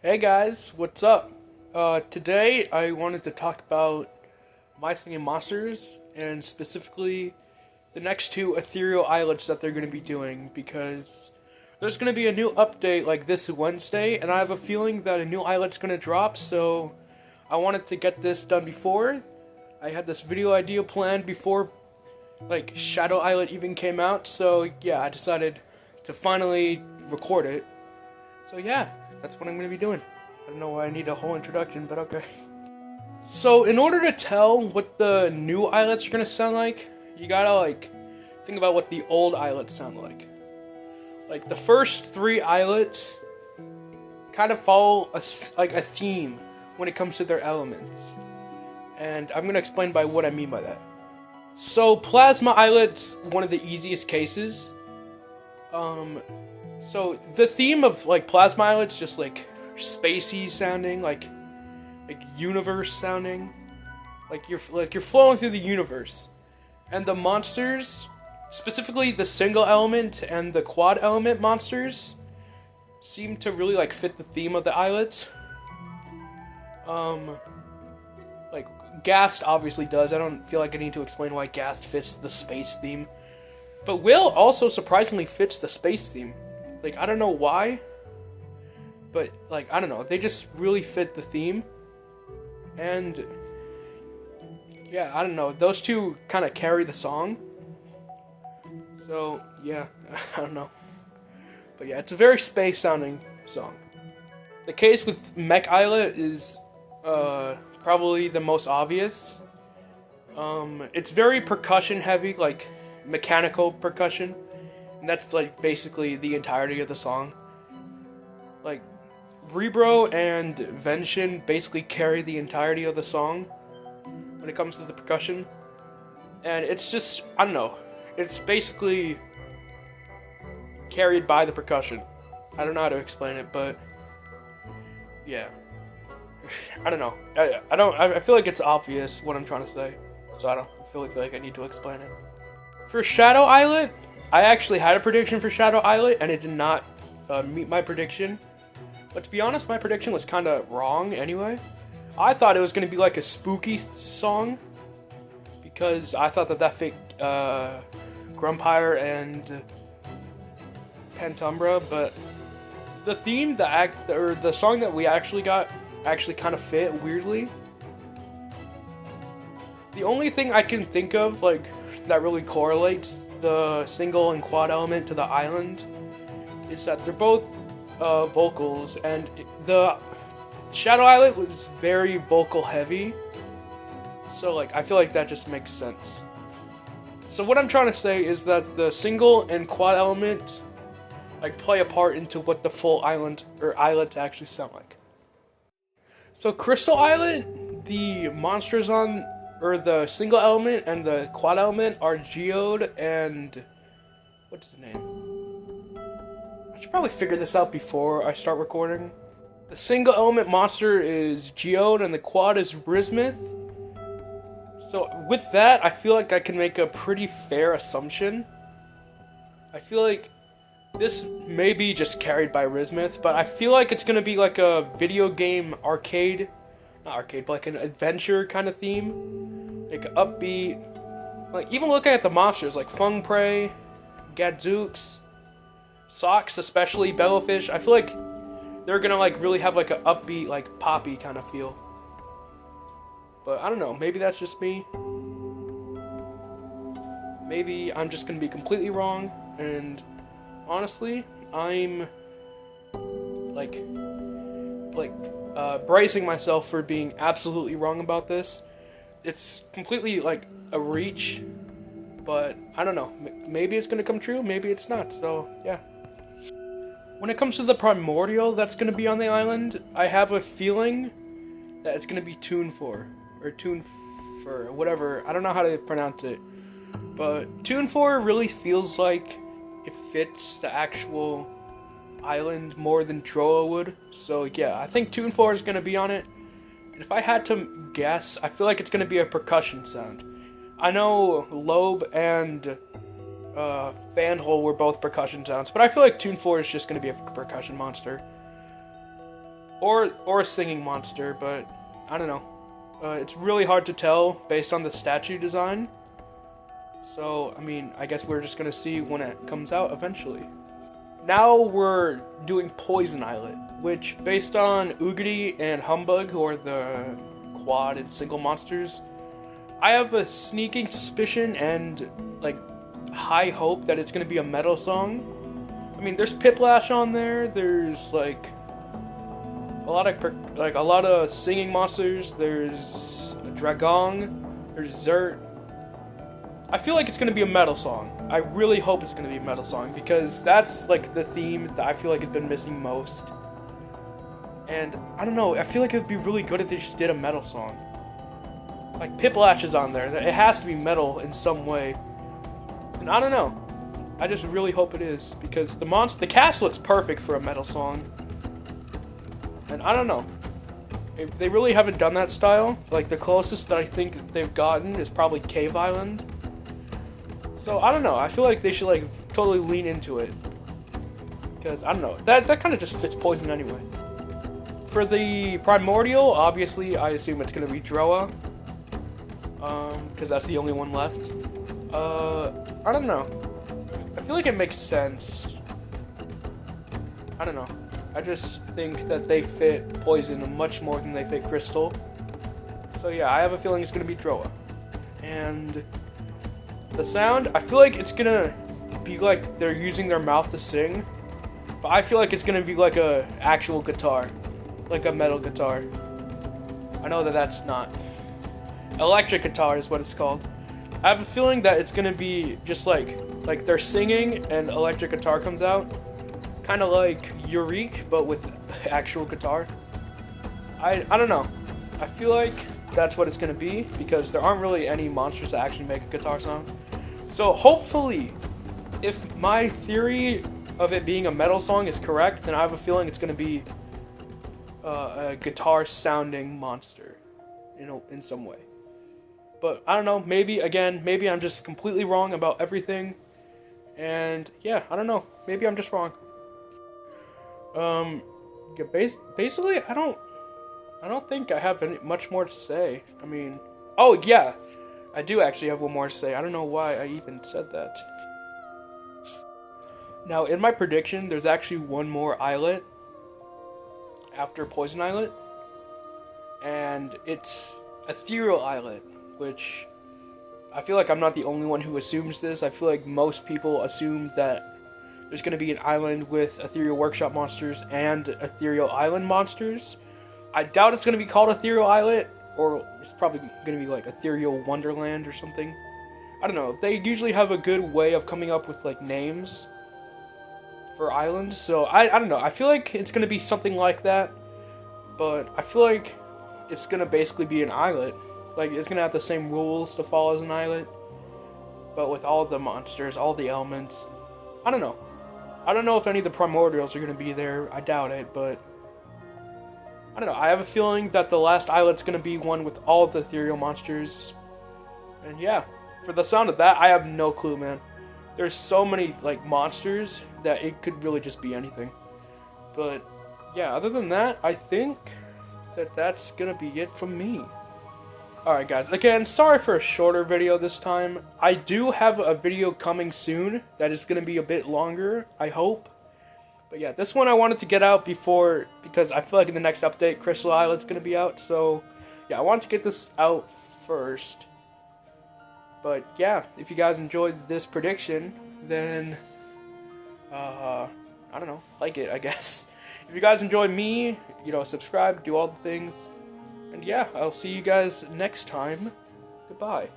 Hey guys, what's up? Today I wanted to talk about My Singing Monsters and specifically the next two ethereal islets that they're going to be doing because there's going to be a new update like this Wednesday and I have a feeling that a new islet's going to drop, so I wanted to get this done before. I had this video idea planned before like Shadow Islet even came out, so yeah, I decided to finally record it. So yeah, that's what I'm going to be doing. I don't know why I need a whole introduction, but okay. So in order to tell what the new islets are going to sound like, you gotta like think about what the old islets sound like. Like the first three islets kind of follow a theme when it comes to their elements. And I'm going to explain by what I mean by that. So Plasma Islet's one of the easiest cases. So the theme of like Plasma Islet's just like spacey sounding, like universe sounding, like you're flowing through the universe. And the monsters, specifically the single element and the quad element monsters, seem to really like fit the theme of the islets. Like Ghast obviously does. I don't feel like I need to explain why Ghast fits the space theme. But Will also surprisingly fits the space theme. Like, I don't know why, but, like, I don't know. They just really fit the theme. And, yeah, I don't know. Those two kind of carry the song. So, yeah, I don't know. But, yeah, it's a very space-sounding song. The case with Mech Islet is probably the most obvious. It's very percussion-heavy, like, mechanical percussion. And that's like basically the entirety of the song. Like Rebro and Venshin basically carry the entirety of the song when it comes to the percussion. And it's just, I don't know, it's basically carried by the percussion. I don't know how to explain it, but yeah. I don't know. I feel like it's obvious what I'm trying to say. So I don't feel like I need to explain it. For Shadow Islet, I actually had a prediction for Shadow Islet, and it did not meet my prediction. But to be honest, my prediction was kind of wrong anyway. I thought it was going to be like a spooky song, because I thought that fit Grumpire and Pentumbra, but the theme, the song that we actually got actually kind of fit weirdly. The only thing I can think of like that really correlates the single and quad element to the island is that they're both vocals, and the Shadow Islet was very vocal heavy, so like I feel like that just makes sense. So what I'm trying to say is that the single and quad element like play a part into what the full island or islets actually sound like. So Crystal Islet, the monsters on or the single element and the quad element are Geode and what's the name? I should probably figure this out before I start recording. The single element monster is Geode and the quad is Rismith. So with that, I feel like I can make a pretty fair assumption. I feel like this may be just carried by Rismith, but I feel like it's gonna be like a video game arcade. Not arcade, but like an adventure kind of theme. Like upbeat. Like even looking at the monsters, like Fung Prey, Gadzooks, Socks, especially Bellofish, I feel like they're gonna like really have like an upbeat, like poppy kind of feel. But I don't know, maybe that's just me. Maybe I'm just gonna be completely wrong, and honestly, I'm like bracing myself for being absolutely wrong about this. It's completely like a reach, but I don't know. Maybe it's gonna come true, maybe it's not. So yeah. When it comes to the primordial that's gonna be on the island, I have a feeling that it's gonna be Tune for whatever. I don't know how to pronounce it, but Tune for really feels like it fits the actual island more than Droa would. So yeah, I think Tune 4 is going to be on it. And if I had to guess, I feel like it's going to be a percussion sound. I know Lobe and Fanhole were both percussion sounds, but I feel like Tune 4 is just going to be a percussion monster. or a singing monster, but I don't know. It's really hard to tell based on the statue design. So, I mean, I guess we're just gonna see when it comes out eventually. Now we're doing Poison Islet, which, based on Oogity and Humbug, who are the quad and single monsters, I have a sneaking suspicion and, like, high hope that it's gonna be a metal song. I mean, there's Piplash on there, there's, like, a lot of singing monsters, there's Dragong, there's Zert. I feel like it's gonna be a metal song. I really hope it's gonna be a metal song, because that's like the theme that I feel like has been missing most. And I don't know, I feel like it would be really good if they just did a metal song. Like Piplash is on there, it has to be metal in some way. And I don't know. I just really hope it is, because the cast looks perfect for a metal song. And I don't know. If they really haven't done that style. Like the closest that I think they've gotten is probably Cave Island. So I don't know. I feel like they should like totally lean into it. Because I don't know. That kind of just fits Poison anyway. For the Primordial, obviously I assume it's gonna be Droa. Because that's the only one left. I don't know. I feel like it makes sense. I don't know. I just think that they fit Poison much more than they fit Crystal. So yeah, I have a feeling it's gonna be Droa. And the sound, I feel like it's gonna be like they're using their mouth to sing. But I feel like it's gonna be like a actual guitar. Like a metal guitar. I know that that's not. Electric guitar is what it's called. I have a feeling that it's gonna be just like they're singing and electric guitar comes out. Kind of like Eureka, but with actual guitar. I don't know. I feel like that's what it's gonna be, because there aren't really any monsters that actually make a guitar sound. So hopefully, if my theory of it being a metal song is correct, then I have a feeling it's gonna be a guitar sounding monster, in some way. But I don't know, maybe I'm just completely wrong about everything. And yeah, I don't know, maybe I'm just wrong. Yeah, basically, I don't think I have much more to say. I mean, oh yeah, I do actually have one more to say. I don't know why I even said that. Now, in my prediction, there's actually one more islet after Poison Islet, and it's Ethereal Islet, which I feel like I'm not the only one who assumes this. I feel like most people assume that there's going to be an island with Ethereal Workshop monsters and Ethereal Island monsters. I doubt it's going to be called Ethereal Islet, or it's probably going to be like Ethereal Wonderland or something. I don't know. They usually have a good way of coming up with like names for islands, so I don't know. I feel like it's going to be something like that, but I feel like it's going to basically be an islet. Like, it's going to have the same rules to follow as an islet, but with all the monsters, all the elements. I don't know. I don't know if any of the Primordials are going to be there. I doubt it, but I don't know. I have a feeling that the last islet's going to be one with all the ethereal monsters. And yeah, for the sound of that, I have no clue, man. There's so many, like, monsters that it could really just be anything. But yeah, other than that, I think that that's going to be it from me. Alright guys, again, sorry for a shorter video this time. I do have a video coming soon that is going to be a bit longer, I hope. But yeah, this one I wanted to get out before, because I feel like in the next update, Crystal Islet's going to be out. So yeah, I wanted to get this out first. But yeah, if you guys enjoyed this prediction, then, I don't know, like it, I guess. If you guys enjoyed me, subscribe, do all the things. And yeah, I'll see you guys next time. Goodbye.